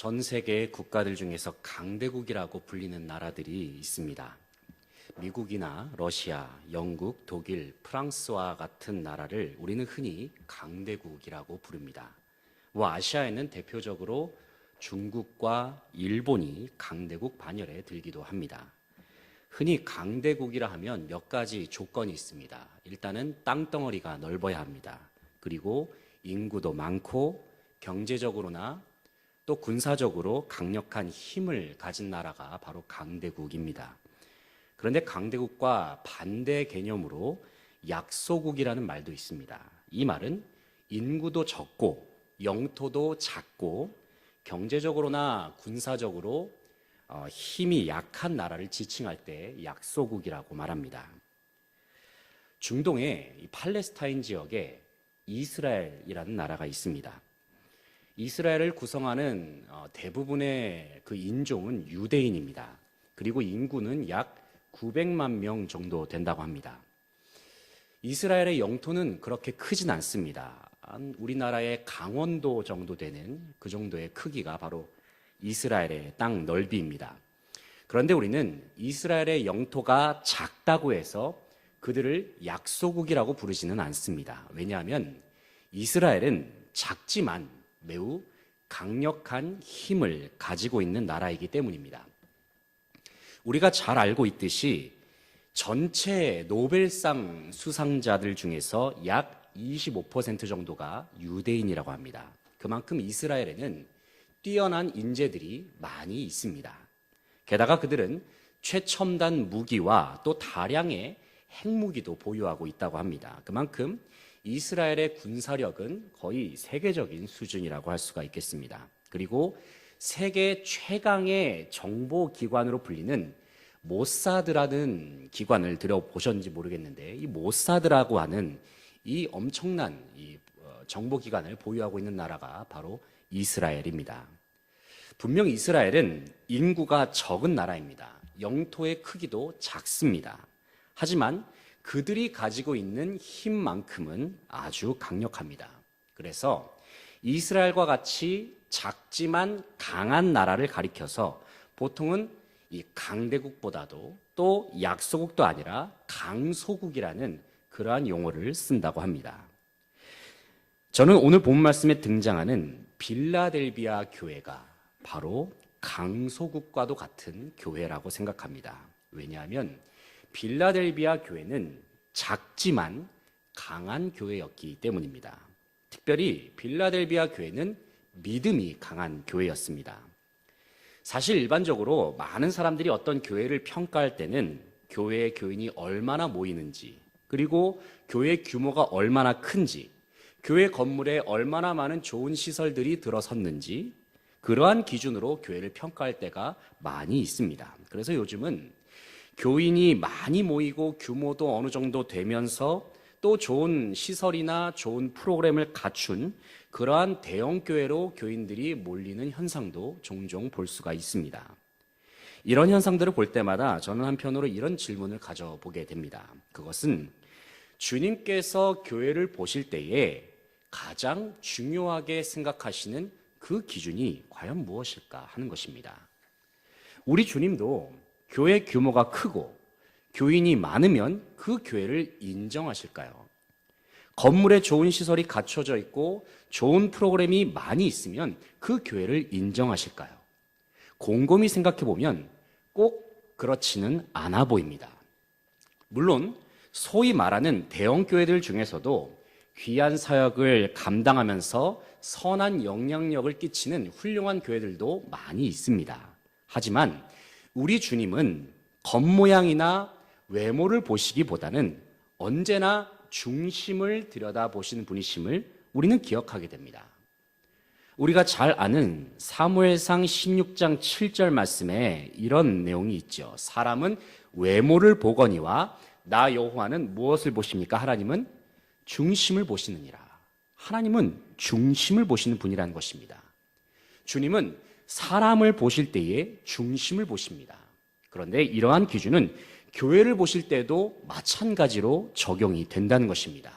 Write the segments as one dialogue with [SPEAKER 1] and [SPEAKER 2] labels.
[SPEAKER 1] 전 세계 국가들 중에서 강대국이라고 불리는 나라들이 있습니다. 미국이나 러시아, 영국, 독일, 프랑스와 같은 나라를 우리는 흔히 강대국이라고 부릅니다. 아시아에는 대표적으로 중국과 일본이 강대국 반열에 들기도 합니다. 흔히 강대국이라 하면 몇 가지 조건이 있습니다. 일단은 땅덩어리가 넓어야 합니다. 그리고 인구도 많고 경제적으로나 또 군사적으로 강력한 힘을 가진 나라가 바로 강대국입니다. 그런데 강대국과 반대 개념으로 약소국이라는 말도 있습니다. 이 말은 인구도 적고 영토도 작고 경제적으로나 군사적으로 힘이 약한 나라를 지칭할 때 약소국이라고 말합니다. 중동의 팔레스타인 지역에 이스라엘이라는 나라가 있습니다. 이스라엘을 구성하는 대부분의 그 인종은 유대인입니다. 그리고 인구는 약 900만 명 정도 된다고 합니다. 이스라엘의 영토는 그렇게 크진 않습니다. 우리나라의 강원도 정도 되는 그 정도의 크기가 바로 이스라엘의 땅 넓이입니다. 그런데 우리는 이스라엘의 영토가 작다고 해서 그들을 약소국이라고 부르지는 않습니다. 왜냐하면 이스라엘은 작지만 매우 강력한 힘을 가지고 있는 나라이기 때문입니다. 우리가 잘 알고 있듯이 전체 노벨상 수상자들 중에서 약 25% 정도가 유대인이라고 합니다. 그만큼 이스라엘에는 뛰어난 인재들이 많이 있습니다. 게다가 그들은 최첨단 무기와 또 다량의 핵무기도 보유하고 있다고 합니다. 그만큼 이스라엘의 군사력은 거의 세계적인 수준이라고 할 수가 있겠습니다. 그리고 세계 최강의 정보기관으로 불리는 모사드라는 기관을 들어보셨는지 모르겠는데, 이 모사드라고 하는 이 엄청난 정보기관을 보유하고 있는 나라가 바로 이스라엘입니다. 분명 이스라엘은 인구가 적은 나라입니다. 영토의 크기도 작습니다. 하지만 그들이 가지고 있는 힘만큼은 아주 강력합니다. 그래서 이스라엘과 같이 작지만 강한 나라를 가리켜서 보통은 이 강대국보다도 또 약소국도 아니라 강소국이라는 그러한 용어를 쓴다고 합니다. 저는 오늘 본 말씀에 등장하는 빌라델비아 교회가 바로 강소국과도 같은 교회라고 생각합니다. 왜냐하면 빌라델비아 교회는 작지만 강한 교회였기 때문입니다. 특별히 빌라델비아 교회는 믿음이 강한 교회였습니다. 사실 일반적으로 많은 사람들이 어떤 교회를 평가할 때는 교회의 교인이 얼마나 모이는지, 그리고 교회 규모가 얼마나 큰지, 교회 건물에 얼마나 많은 좋은 시설들이 들어섰는지, 그러한 기준으로 교회를 평가할 때가 많이 있습니다. 그래서 요즘은 교인이 많이 모이고 규모도 어느 정도 되면서 또 좋은 시설이나 좋은 프로그램을 갖춘 그러한 대형 교회로 교인들이 몰리는 현상도 종종 볼 수가 있습니다. 이런 현상들을 볼 때마다 저는 한편으로 이런 질문을 가져보게 됩니다. 그것은 주님께서 교회를 보실 때에 가장 중요하게 생각하시는 그 기준이 과연 무엇일까 하는 것입니다. 우리 주님도 교회 규모가 크고 교인이 많으면 그 교회를 인정하실까요? 건물에 좋은 시설이 갖춰져 있고 좋은 프로그램이 많이 있으면 그 교회를 인정하실까요? 곰곰이 생각해 보면 꼭 그렇지는 않아 보입니다. 물론 소위 말하는 대형 교회들 중에서도 귀한 사역을 감당하면서 선한 영향력을 끼치는 훌륭한 교회들도 많이 있습니다. 하지만 우리 주님은 겉모양이나 외모를 보시기보다는 언제나 중심을 들여다보시는 분이심을 우리는 기억하게 됩니다. 우리가 잘 아는 사무엘상 16장 7절 말씀에 이런 내용이 있죠. 사람은 외모를 보거니와 나 여호와는 무엇을 보십니까? 하나님은 중심을 보시느니라. 하나님은 중심을 보시는 분이라는 것입니다. 주님은 사람을 보실 때에 중심을 보십니다. 그런데 이러한 기준은 교회를 보실 때도 마찬가지로 적용이 된다는 것입니다.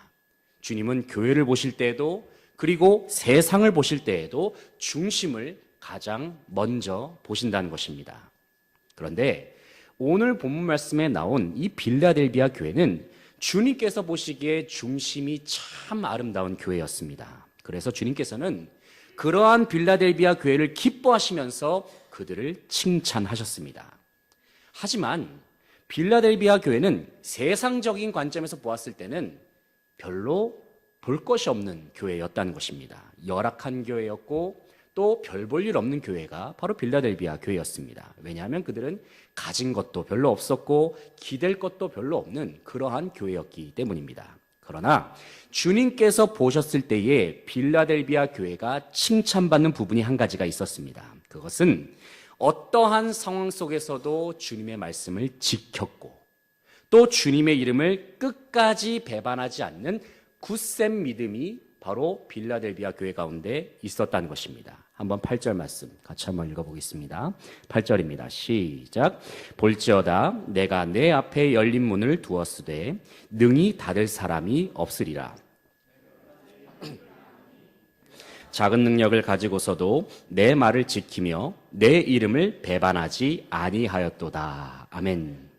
[SPEAKER 1] 주님은 교회를 보실 때에도 그리고 세상을 보실 때에도 중심을 가장 먼저 보신다는 것입니다. 그런데 오늘 본문 말씀에 나온 이 빌라델비아 교회는 주님께서 보시기에 중심이 참 아름다운 교회였습니다. 그래서 주님께서는 그러한 빌라델비아 교회를 기뻐하시면서 그들을 칭찬하셨습니다. 하지만 빌라델비아 교회는 세상적인 관점에서 보았을 때는 별로 볼 것이 없는 교회였다는 것입니다. 열악한 교회였고 또 별 볼 일 없는 교회가 바로 빌라델비아 교회였습니다. 왜냐하면 그들은 가진 것도 별로 없었고 기댈 것도 별로 없는 그러한 교회였기 때문입니다. 그러나 주님께서 보셨을 때에 빌라델비아 교회가 칭찬받는 부분이 한 가지가 있었습니다. 그것은 어떠한 상황 속에서도 주님의 말씀을 지켰고 또 주님의 이름을 끝까지 배반하지 않는 굳센 믿음이 바로 빌라델비아 교회 가운데 있었다는 것입니다. 한번 8절 말씀 같이 한번 읽어보겠습니다. 8절입니다. 시작. 볼지어다 내가 내 앞에 열린 문을 두었으되 능히 닫을 사람이 없으리라. 작은 능력을 가지고서도 내 말을 지키며 내 이름을 배반하지 아니하였도다. 아멘.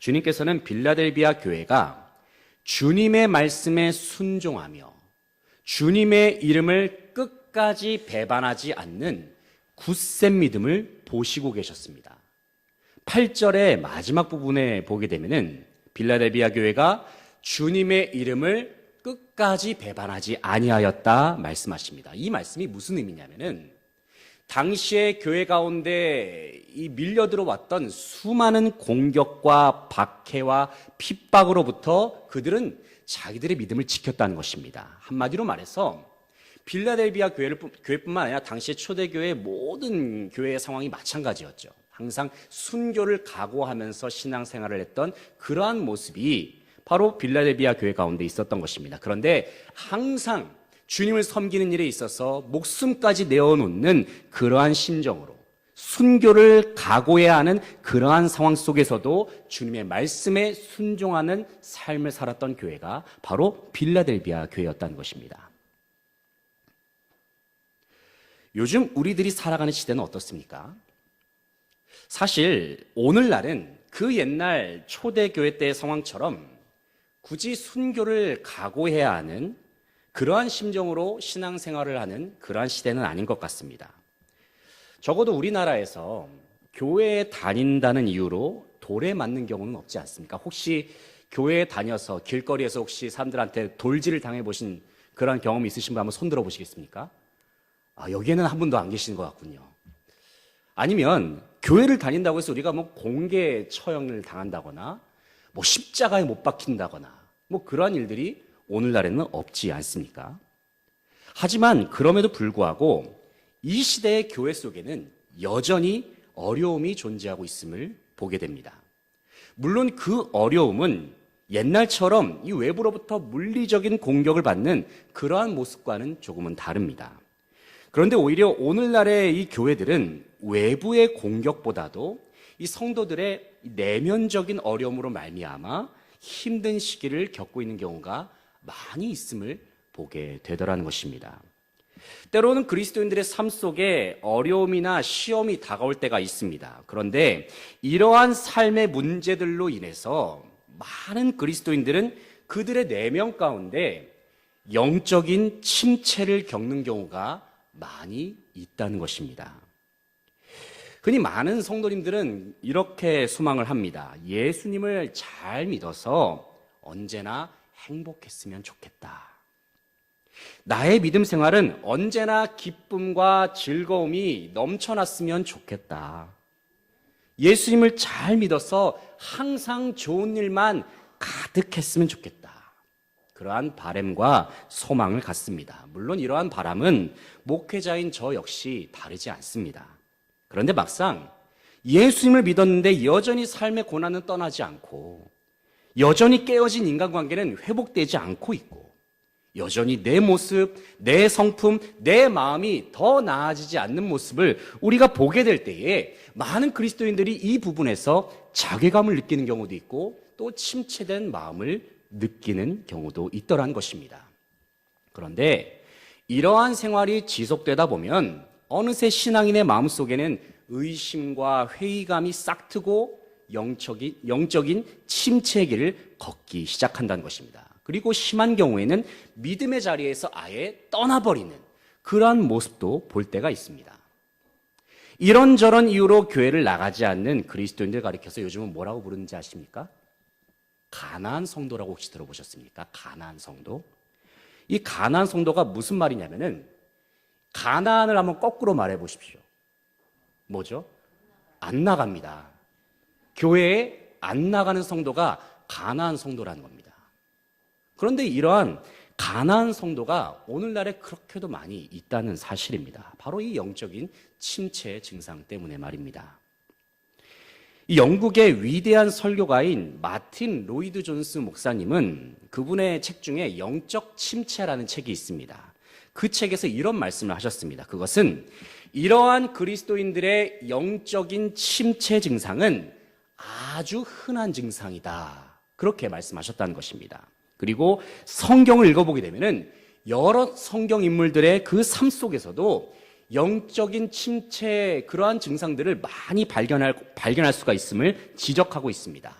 [SPEAKER 1] 주님께서는 빌라델비아 교회가 주님의 말씀에 순종하며 주님의 이름을 끝까지 배반하지 않는 굳센 믿음을 보시고 계셨습니다. 8절의 마지막 부분에 보게 되면은 빌라델비아 교회가 주님의 이름을 끝까지 배반하지 아니하였다 말씀하십니다. 이 말씀이 무슨 의미냐면은 당시의 교회 가운데 이 밀려들어왔던 수많은 공격과 박해와 핍박으로부터 그들은 자기들의 믿음을 지켰다는 것입니다. 한마디로 말해서 빌라델비아 교회뿐만 아니라 당시의 초대교회의 모든 교회의 상황이 마찬가지였죠. 항상 순교를 각오하면서 신앙생활을 했던 그러한 모습이 바로 빌라델비아 교회 가운데 있었던 것입니다. 그런데 항상 주님을 섬기는 일에 있어서 목숨까지 내어놓는 그러한 심정으로 순교를 각오해야 하는 그러한 상황 속에서도 주님의 말씀에 순종하는 삶을 살았던 교회가 바로 빌라델비아 교회였다는 것입니다. 요즘 우리들이 살아가는 시대는 어떻습니까? 사실 오늘날은 그 옛날 초대교회 때의 상황처럼 굳이 순교를 각오해야 하는 그러한 심정으로 신앙생활을 하는 그러한 시대는 아닌 것 같습니다. 적어도 우리나라에서 교회에 다닌다는 이유로 돌에 맞는 경우는 없지 않습니까? 혹시 교회에 다녀서 길거리에서 혹시 사람들한테 돌질을 당해보신 그런 경험이 있으신 분 한번 손 들어보시겠습니까? 여기에는 한 분도 안 계시는 것 같군요. 아니면 교회를 다닌다고 해서 우리가 뭐 공개 처형을 당한다거나 뭐 십자가에 못 박힌다거나 뭐 그러한 일들이 오늘날에는 없지 않습니까? 하지만 그럼에도 불구하고 이 시대의 교회 속에는 여전히 어려움이 존재하고 있음을 보게 됩니다. 물론 그 어려움은 옛날처럼 이 외부로부터 물리적인 공격을 받는 그러한 모습과는 조금은 다릅니다. 그런데 오히려 오늘날의 이 교회들은 외부의 공격보다도 이 성도들의 내면적인 어려움으로 말미암아 힘든 시기를 겪고 있는 경우가 많이 있음을 보게 되더라는 것입니다. 때로는 그리스도인들의 삶 속에 어려움이나 시험이 다가올 때가 있습니다. 그런데 이러한 삶의 문제들로 인해서 많은 그리스도인들은 그들의 내면 가운데 영적인 침체를 겪는 경우가 많이 있다는 것입니다. 흔히 많은 성도님들은 이렇게 소망을 합니다. 예수님을 잘 믿어서 언제나 행복했으면 좋겠다. 나의 믿음 생활은 언제나 기쁨과 즐거움이 넘쳐났으면 좋겠다. 예수님을 잘 믿어서 항상 좋은 일만 가득했으면 좋겠다. 그러한 바람과 소망을 갖습니다. 물론 이러한 바람은 목회자인 저 역시 다르지 않습니다. 그런데 막상 예수님을 믿었는데 여전히 삶의 고난은 떠나지 않고 여전히 깨어진 인간관계는 회복되지 않고 있고 여전히 내 모습, 내 성품, 내 마음이 더 나아지지 않는 모습을 우리가 보게 될 때에 많은 그리스도인들이 이 부분에서 자괴감을 느끼는 경우도 있고 또 침체된 마음을 느끼는 경우도 있더란 것입니다. 그런데 이러한 생활이 지속되다 보면 어느새 신앙인의 마음속에는 의심과 회의감이 싹트고 영적인 침체의 길을 걷기 시작한다는 것입니다. 그리고 심한 경우에는 믿음의 자리에서 아예 떠나버리는 그러한 모습도 볼 때가 있습니다. 이런저런 이유로 교회를 나가지 않는 그리스도인들 가리켜서 요즘은 뭐라고 부르는지 아십니까? 가나안 성도라고 혹시 들어보셨습니까? 가나안 성도. 이 가나안 성도가 무슨 말이냐면은 가나안을 한번 거꾸로 말해 보십시오. 뭐죠? 안 나갑니다. 교회에 안 나가는 성도가 가나안 성도라는 겁니다. 그런데 이러한 가나안 성도가 오늘날에 그렇게도 많이 있다는 사실입니다. 바로 이 영적인 침체 증상 때문에 말입니다. 이 영국의 위대한 설교가인 마틴 로이드 존스 목사님은 그분의 책 중에 영적 침체라는 책이 있습니다. 그 책에서 이런 말씀을 하셨습니다. 그것은 이러한 그리스도인들의 영적인 침체 증상은 아주 흔한 증상이다. 그렇게 말씀하셨다는 것입니다. 그리고 성경을 읽어보게 되면은 여러 성경 인물들의 그 삶 속에서도 영적인 침체 그러한 증상들을 많이 발견할 수가 있음을 지적하고 있습니다.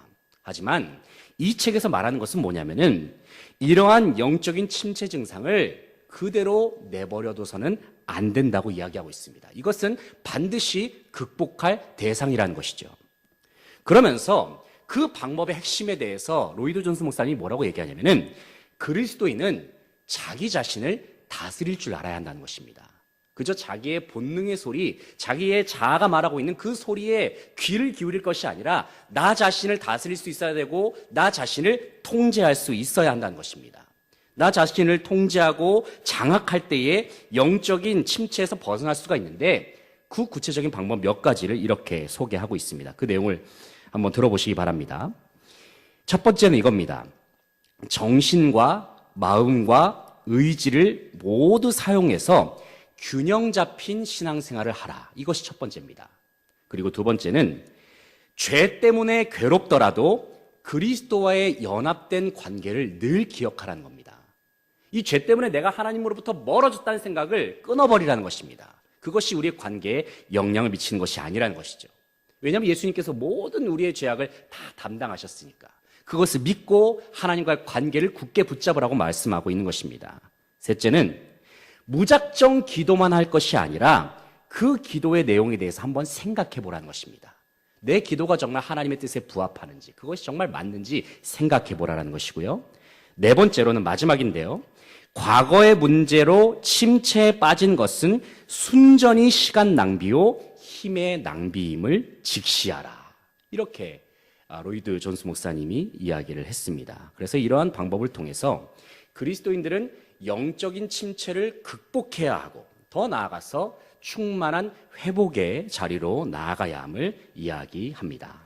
[SPEAKER 1] 하지만 이 책에서 말하는 것은 뭐냐면은 이러한 영적인 침체 증상을 그대로 내버려둬서는 안 된다고 이야기하고 있습니다. 이것은 반드시 극복할 대상이라는 것이죠. 그러면서 그 방법의 핵심에 대해서 로이드 존스 목사님이 뭐라고 얘기하냐면은 그리스도인은 자기 자신을 다스릴 줄 알아야 한다는 것입니다. 그저 자기의 본능의 소리, 자기의 자아가 말하고 있는 그 소리에 귀를 기울일 것이 아니라 나 자신을 다스릴 수 있어야 되고 나 자신을 통제할 수 있어야 한다는 것입니다. 나 자신을 통제하고 장악할 때에 영적인 침체에서 벗어날 수가 있는데 그 구체적인 방법 몇 가지를 이렇게 소개하고 있습니다. 그 내용을 한번 들어보시기 바랍니다. 첫 번째는 이겁니다. 정신과 마음과 의지를 모두 사용해서 균형 잡힌 신앙생활을 하라. 이것이 첫 번째입니다. 그리고 두 번째는 죄 때문에 괴롭더라도 그리스도와의 연합된 관계를 늘 기억하라는 겁니다. 이 죄 때문에 내가 하나님으로부터 멀어졌다는 생각을 끊어버리라는 것입니다. 그것이 우리의 관계에 영향을 미치는 것이 아니라는 것이죠. 왜냐하면 예수님께서 모든 우리의 죄악을 다 담당하셨으니까 그것을 믿고 하나님과의 관계를 굳게 붙잡으라고 말씀하고 있는 것입니다. 셋째는 무작정 기도만 할 것이 아니라 그 기도의 내용에 대해서 한번 생각해 보라는 것입니다. 내 기도가 정말 하나님의 뜻에 부합하는지, 그것이 정말 맞는지 생각해 보라는 것이고요. 네 번째로는 마지막인데요. 과거의 문제로 침체에 빠진 것은 순전히 시간 낭비요 힘의 낭비임을 직시하라. 이렇게 로이드 존스 목사님이 이야기를 했습니다. 그래서 이러한 방법을 통해서 그리스도인들은 영적인 침체를 극복해야 하고 더 나아가서 충만한 회복의 자리로 나아가야 함을 이야기합니다.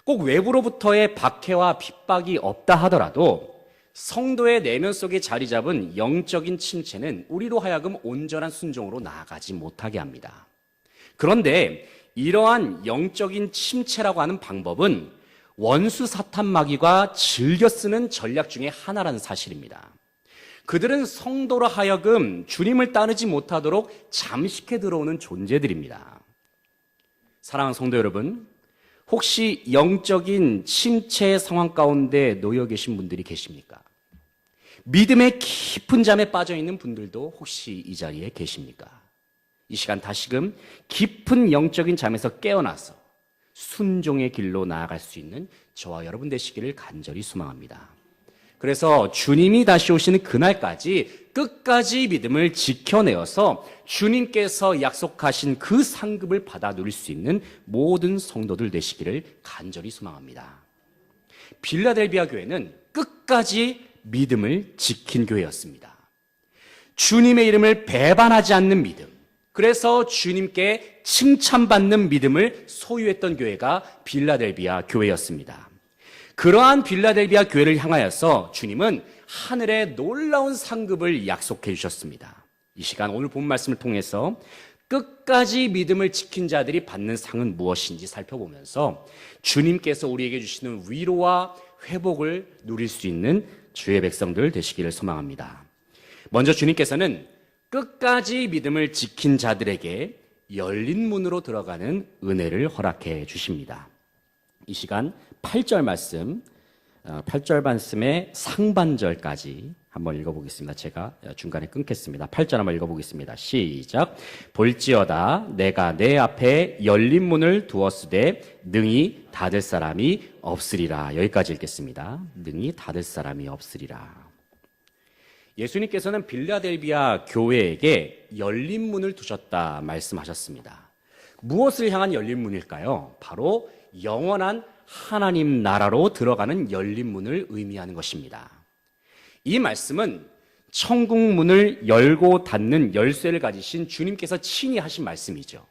[SPEAKER 1] 꼭 외부로부터의 박해와 핍박이 없다 하더라도 성도의 내면 속에 자리 잡은 영적인 침체는 우리로 하여금 온전한 순종으로 나아가지 못하게 합니다. 그런데 이러한 영적인 침체라고 하는 방법은 원수 사탄 마귀가 즐겨 쓰는 전략 중에 하나라는 사실입니다. 그들은 성도로 하여금 주님을 따르지 못하도록 잠식해 들어오는 존재들입니다. 사랑하는 성도 여러분, 혹시 영적인 침체 상황 가운데 놓여 계신 분들이 계십니까? 믿음의 깊은 잠에 빠져 있는 분들도 혹시 이 자리에 계십니까? 이 시간 다시금 깊은 영적인 잠에서 깨어나서 순종의 길로 나아갈 수 있는 저와 여러분 되시기를 간절히 소망합니다. 그래서 주님이 다시 오시는 그날까지 끝까지 믿음을 지켜내어서 주님께서 약속하신 그 상급을 받아 누릴 수 있는 모든 성도들 되시기를 간절히 소망합니다. 빌라델비아 교회는 끝까지 믿음을 지킨 교회였습니다. 주님의 이름을 배반하지 않는 믿음, 그래서 주님께 칭찬받는 믿음을 소유했던 교회가 빌라델비아 교회였습니다. 그러한 빌라델비아 교회를 향하여서 주님은 하늘의 놀라운 상급을 약속해 주셨습니다. 이 시간 오늘 본 말씀을 통해서 끝까지 믿음을 지킨 자들이 받는 상은 무엇인지 살펴보면서 주님께서 우리에게 주시는 위로와 회복을 누릴 수 있는 주의 백성들 되시기를 소망합니다. 먼저 주님께서는 끝까지 믿음을 지킨 자들에게 열린 문으로 들어가는 은혜를 허락해 주십니다. 이 시간 8절 말씀, 8절 말씀의 상반절까지 한번 읽어보겠습니다. 제가 중간에 끊겠습니다. 8절 한번 읽어보겠습니다. 시작. 볼지어다 내가 내 앞에 열린 문을 두었으되 능히 닫을 사람이 없으리라. 여기까지 읽겠습니다. 능히 닫을 사람이 없으리라. 예수님께서는 빌라델비아 교회에게 열린 문을 두셨다 말씀하셨습니다. 무엇을 향한 열린 문일까요? 바로 영원한 하나님 나라로 들어가는 열린 문을 의미하는 것입니다. 이 말씀은 천국 문을 열고 닫는 열쇠를 가지신 주님께서 친히 하신 말씀이죠.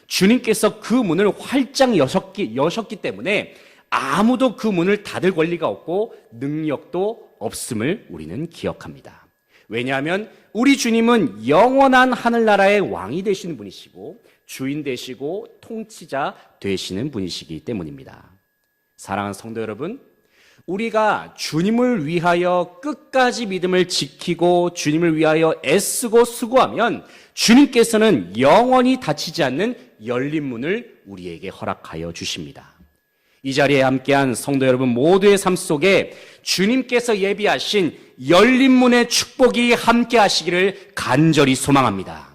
[SPEAKER 1] 주님께서 그 문을 활짝 여셨기 때문에 아무도 그 문을 닫을 권리가 없고 능력도 없음을 우리는 기억합니다. 왜냐하면 우리 주님은 영원한 하늘나라의 왕이 되시는 분이시고 주인 되시고 통치자 되시는 분이시기 때문입니다. 사랑하는 성도 여러분, 우리가 주님을 위하여 끝까지 믿음을 지키고 주님을 위하여 애쓰고 수고하면 주님께서는 영원히 닫히지 않는 열린 문을 우리에게 허락하여 주십니다. 이 자리에 함께한 성도 여러분 모두의 삶 속에 주님께서 예비하신 열린 문의 축복이 함께 하시기를 간절히 소망합니다.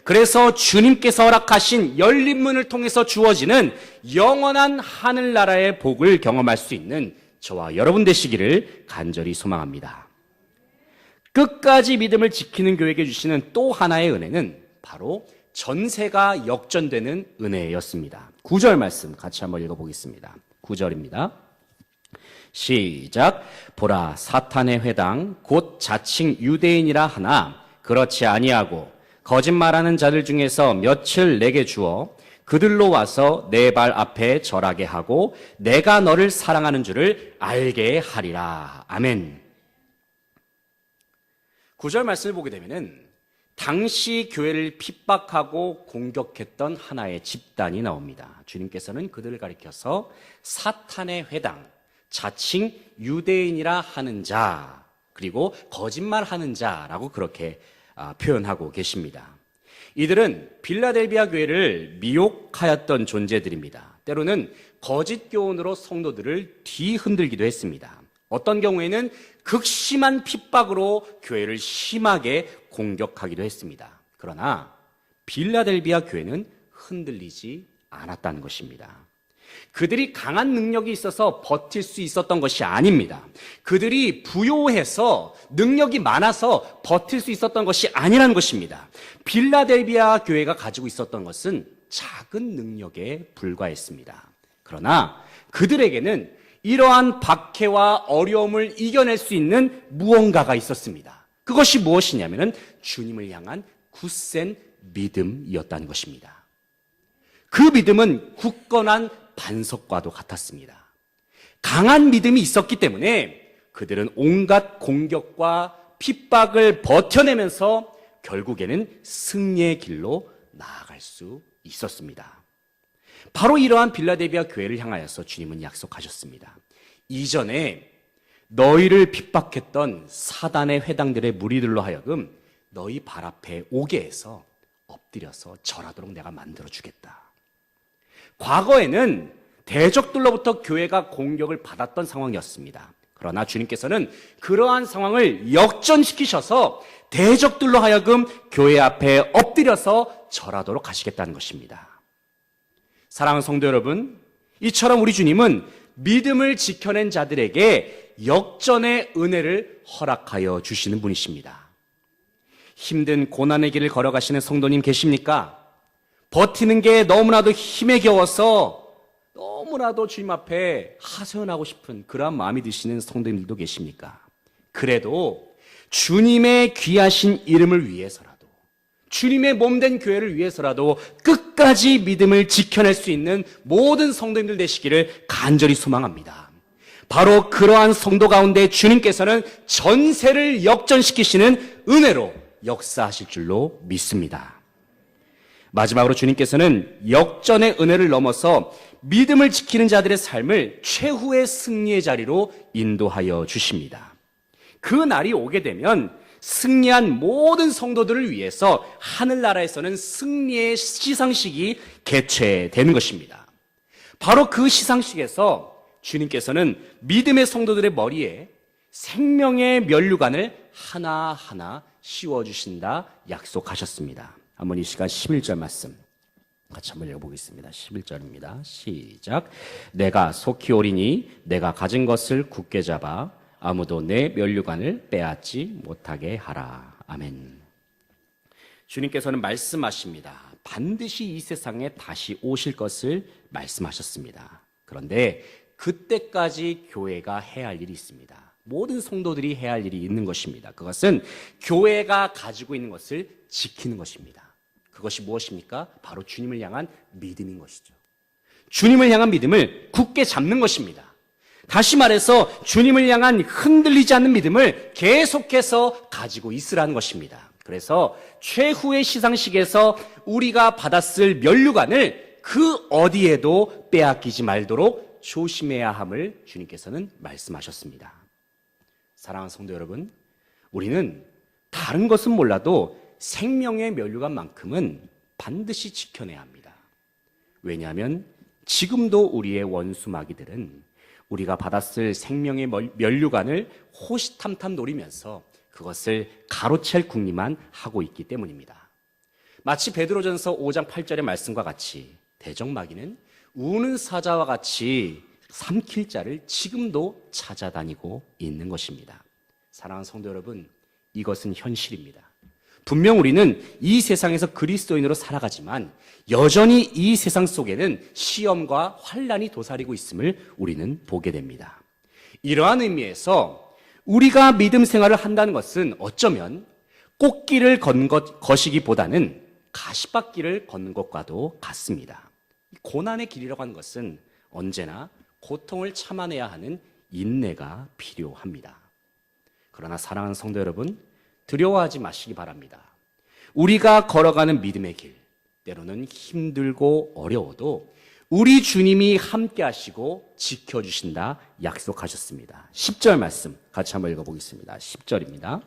[SPEAKER 1] 그래서 주님께서 허락하신 열린 문을 통해서 주어지는 영원한 하늘나라의 복을 경험할 수 있는 저와 여러분 되시기를 간절히 소망합니다. 끝까지 믿음을 지키는 교회에게 주시는 또 하나의 은혜는 바로 전세가 역전되는 은혜였습니다. 9절 말씀 같이 한번 읽어보겠습니다. 9절입니다. 시작. 보라 사탄의 회당 곧 자칭 유대인이라 하나 그렇지 아니하고 거짓말하는 자들 중에서 몇을 내게 주어 그들로 와서 내 발 앞에 절하게 하고 내가 너를 사랑하는 줄을 알게 하리라. 아멘. 9절 말씀을 보게 되면은 당시 교회를 핍박하고 공격했던 하나의 집단이 나옵니다. 주님께서는 그들을 가리켜서 사탄의 회당, 자칭 유대인이라 하는 자, 그리고 거짓말하는 자라고 그렇게 표현하고 계십니다. 이들은 빌라델비아 교회를 미혹하였던 존재들입니다. 때로는 거짓 교훈으로 성도들을 뒤흔들기도 했습니다. 어떤 경우에는 극심한 핍박으로 교회를 심하게 공격하기도 했습니다. 그러나 빌라델비아 교회는 흔들리지 않았다는 것입니다. 그들이 강한 능력이 있어서 버틸 수 있었던 것이 아닙니다. 그들이 부요해서 능력이 많아서 버틸 수 있었던 것이 아니라는 것입니다. 빌라델비아 교회가 가지고 있었던 것은 작은 능력에 불과했습니다. 그러나 그들에게는 이러한 박해와 어려움을 이겨낼 수 있는 무언가가 있었습니다. 그것이 무엇이냐면 주님을 향한 굳센 믿음이었다는 것입니다. 그 믿음은 굳건한 반석과도 같았습니다. 강한 믿음이 있었기 때문에 그들은 온갖 공격과 핍박을 버텨내면서 결국에는 승리의 길로 나아갈 수 있었습니다. 바로 이러한 빌라델비아 교회를 향하여서 주님은 약속하셨습니다. 이전에 너희를 핍박했던 사단의 회당들의 무리들로 하여금 너희 발 앞에 오게 해서 엎드려서 절하도록 내가 만들어주겠다. 과거에는 대적들로부터 교회가 공격을 받았던 상황이었습니다. 그러나 주님께서는 그러한 상황을 역전시키셔서 대적들로 하여금 교회 앞에 엎드려서 절하도록 하시겠다는 것입니다. 사랑하는 성도 여러분, 이처럼 우리 주님은 믿음을 지켜낸 자들에게 역전의 은혜를 허락하여 주시는 분이십니다. 힘든 고난의 길을 걸어가시는 성도님 계십니까? 버티는 게 너무나도 힘에 겨워서 너무나도 주님 앞에 하소연하고 싶은 그러한 마음이 드시는 성도님들도 계십니까? 그래도 주님의 귀하신 이름을 위해서라도, 주님의 몸된 교회를 위해서라도 끝까지 믿음을 지켜낼 수 있는 모든 성도님들 되시기를 간절히 소망합니다. 바로 그러한 성도 가운데 주님께서는 전세를 역전시키시는 은혜로 역사하실 줄로 믿습니다. 마지막으로 주님께서는 역전의 은혜를 넘어서 믿음을 지키는 자들의 삶을 최후의 승리의 자리로 인도하여 주십니다. 그 날이 오게 되면 승리한 모든 성도들을 위해서 하늘나라에서는 승리의 시상식이 개최되는 것입니다. 바로 그 시상식에서 주님께서는 믿음의 성도들의 머리에 생명의 면류관을 하나하나 씌워주신다 약속하셨습니다. 한번 이 시간 11절 말씀 같이 한번 읽어보겠습니다. 11절입니다. 시작. 내가 속히 오리니 내가 가진 것을 굳게 잡아 아무도 내 면류관을 빼앗지 못하게 하라. 아멘. 주님께서는 말씀하십니다. 반드시 이 세상에 다시 오실 것을 말씀하셨습니다. 그런데 그때까지 교회가 해야 할 일이 있습니다. 모든 성도들이 해야 할 일이 있는 것입니다. 그것은 교회가 가지고 있는 것을 지키는 것입니다. 그것이 무엇입니까? 바로 주님을 향한 믿음인 것이죠. 주님을 향한 믿음을 굳게 잡는 것입니다. 다시 말해서 주님을 향한 흔들리지 않는 믿음을 계속해서 가지고 있으라는 것입니다. 그래서 최후의 시상식에서 우리가 받았을 면류관을 그 어디에도 빼앗기지 말도록 조심해야 함을 주님께서는 말씀하셨습니다. 사랑하는 성도 여러분, 우리는 다른 것은 몰라도 생명의 면류관만큼은 반드시 지켜내야 합니다. 왜냐하면 지금도 우리의 원수 마귀들은 우리가 받았을 생명의 면류관을 호시탐탐 노리면서 그것을 가로챌 궁리만 하고 있기 때문입니다. 마치 베드로전서 5장 8절의 말씀과 같이 대적마귀는 우는 사자와 같이 삼킬 자를 지금도 찾아다니고 있는 것입니다. 사랑하는 성도 여러분, 이것은 현실입니다. 분명 우리는 이 세상에서 그리스도인으로 살아가지만 여전히 이 세상 속에는 시험과 환난이 도사리고 있음을 우리는 보게 됩니다. 이러한 의미에서 우리가 믿음 생활을 한다는 것은 어쩌면 꽃길을 거시기보다는 가시밭길을 걷는 것과도 같습니다. 고난의 길이라고 하는 것은 언제나 고통을 참아내야 하는 인내가 필요합니다. 그러나 사랑하는 성도 여러분, 두려워하지 마시기 바랍니다. 우리가 걸어가는 믿음의 길, 때로는 힘들고 어려워도 우리 주님이 함께 하시고 지켜주신다 약속하셨습니다. 10절 말씀 같이 한번 읽어보겠습니다. 10절입니다.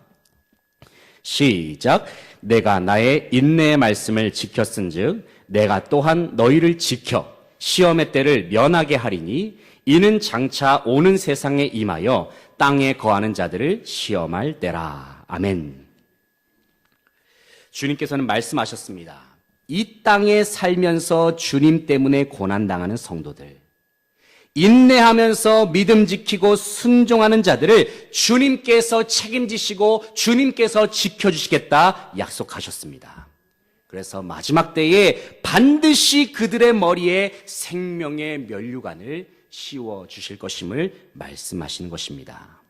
[SPEAKER 1] 시작. 내가 나의 인내의 말씀을 지켰은즉 내가 또한 너희를 지켜 시험의 때를 면하게 하리니 이는 장차 오는 세상에 임하여 땅에 거하는 자들을 시험할 때라. 아멘. 주님께서는 말씀하셨습니다. 이 땅에 살면서 주님 때문에 고난당하는 성도들, 인내하면서 믿음 지키고 순종하는 자들을 주님께서 책임지시고 주님께서 지켜주시겠다 약속하셨습니다. 그래서 마지막 때에 반드시 그들의 머리에 생명의 면류관을 씌워 주실 것임을 말씀하시는 것입니다.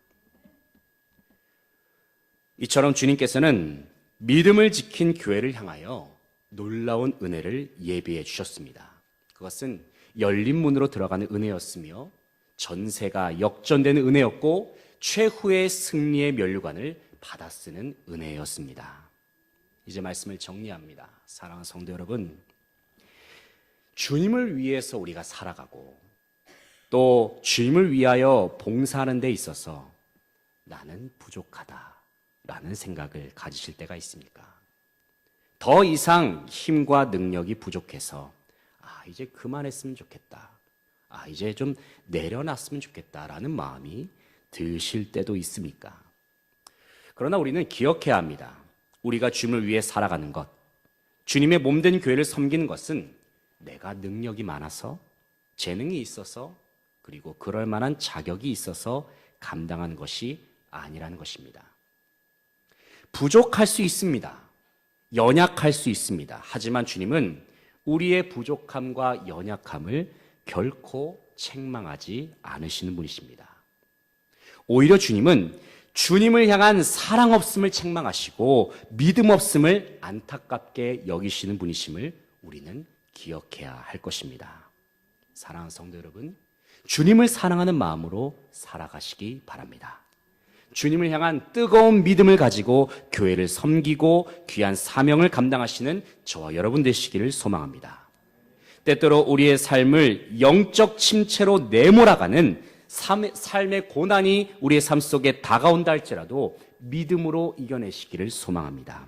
[SPEAKER 1] 이처럼 주님께서는 믿음을 지킨 교회를 향하여 놀라운 은혜를 예비해 주셨습니다. 그것은 열린 문으로 들어가는 은혜였으며 전세가 역전되는 은혜였고 최후의 승리의 면류관을 받아 쓰는 은혜였습니다. 이제 말씀을 정리합니다. 사랑하는 성도 여러분, 주님을 위해서 우리가 살아가고 또 주님을 위하여 봉사하는 데 있어서 나는 부족하다라는 생각을 가지실 때가 있습니까? 더 이상 힘과 능력이 부족해서 이제 그만했으면 좋겠다. 이제 좀 내려놨으면 좋겠다라는 마음이 드실 때도 있습니까? 그러나 우리는 기억해야 합니다. 우리가 주님을 위해 살아가는 것, 주님의 몸된 교회를 섬기는 것은 내가 능력이 많아서, 재능이 있어서, 그리고 그럴 만한 자격이 있어서 감당한 것이 아니라는 것입니다. 부족할 수 있습니다. 연약할 수 있습니다. 하지만 주님은 우리의 부족함과 연약함을 결코 책망하지 않으시는 분이십니다. 오히려 주님은 주님을 향한 사랑 없음을 책망하시고 믿음 없음을 안타깝게 여기시는 분이심을 우리는 기억해야 할 것입니다. 사랑하는 성도 여러분, 주님을 사랑하는 마음으로 살아가시기 바랍니다. 주님을 향한 뜨거운 믿음을 가지고 교회를 섬기고 귀한 사명을 감당하시는 저와 여러분 되시기를 소망합니다. 때때로 우리의 삶을 영적 침체로 내몰아가는 삶의 고난이 우리의 삶 속에 다가온다 할지라도 믿음으로 이겨내시기를 소망합니다.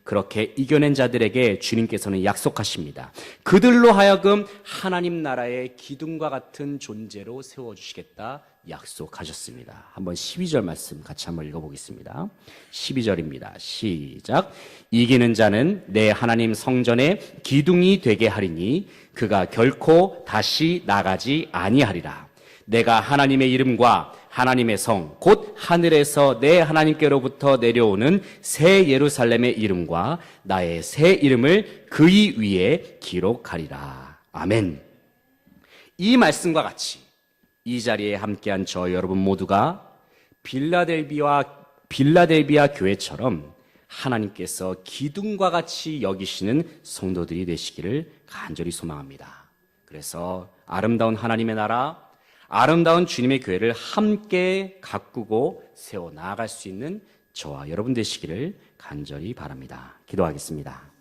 [SPEAKER 1] 그렇게 이겨낸 자들에게 주님께서는 약속하십니다. 그들로 하여금 하나님 나라의 기둥과 같은 존재로 세워주시겠다 약속하셨습니다. 한번 12절 말씀 같이 한번 읽어보겠습니다. 12절입니다. 시작. 이기는 자는 내 하나님 성전의 기둥이 되게 하리니 그가 결코 다시 나가지 아니하리라. 내가 하나님의 이름과 하나님의 성, 곧 하늘에서 내 하나님께로부터 내려오는 새 예루살렘의 이름과 나의 새 이름을 그의 위에 기록하리라. 아멘. 이 말씀과 같이 이 자리에 함께한 저 여러분 모두가 빌라델비아 교회처럼 하나님께서 기둥과 같이 여기시는 성도들이 되시기를 간절히 소망합니다. 그래서 아름다운 하나님의 나라, 아름다운 주님의 교회를 함께 가꾸고 세워 나아갈 수 있는 저와 여러분 되시기를 간절히 바랍니다. 기도하겠습니다.